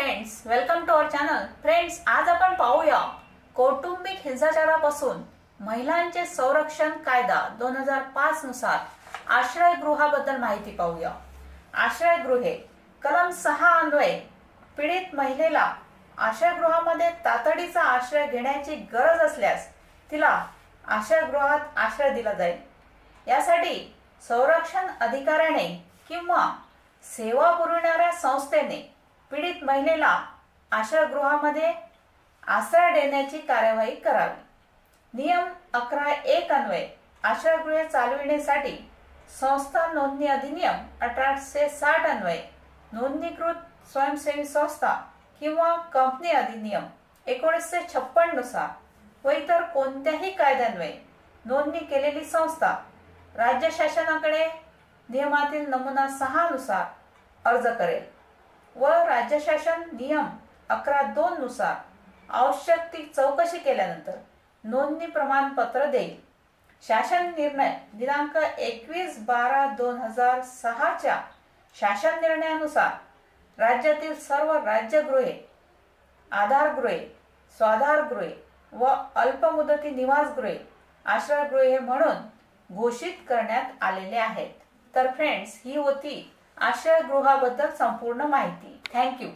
Friends, welcome to our channel. Friends, आज आपण पाहूया कौटुंबिक हिंसाचारापासून महिलांचे संरक्षण कायदा 2005 नुसार आश्रयगृहाबद्दल माहिती पाहूया. आश्रयगृहे कलम 6 अन्वये पीडित महिलेला आश्रयगृहामध्ये तातडीचा आश्रय घेण्याची गरज असल्यास तिला आश्रयगृहात आश्रय दिला जाईल. यासाठी संरक्षण अधिकाऱ्याने किंवा सेवा पुरविणाऱ्या संस्थेने पीडित महिलेला आश्रयगृहामध्ये आश्रय देण्याची कार्यवाही करावी. नियम 11(1) अन्वये आश्रयगृहे चालविण्यासाठी संस्था नोंदणी अधिनियम 1860 अन्वये नोंदणीकृत स्वयंसेवी संस्था किंवा कंपनी अधिनियम 1956 नुसार व इतर कोणत्याही कायद्यान्वये नोंदणी केलेली संस्था राज्य शासनाकडे नियमातील नमुना 6 नुसार अर्ज करेल व राज्य शासन नियम 11(2) नुसार आवश्यक ती चौकशी केल्यानंतर नोंदणी प्रमाणपत्र देईल. शासन निर्णय दिनांक 21/12/2006 च्या शासन निर्णयानुसार राज्यातील सर्व राज्यगृहे, आधारगृहे, स्वाधारगृहे व अल्पमुदती निवासगृहे आश्रयगृहे म्हणून घोषित करण्यात आलेले आहेत. तर फ्रेंड्स, ही होती आश्रयगृहाबद्दल संपूर्ण माहिती. थँक्यू.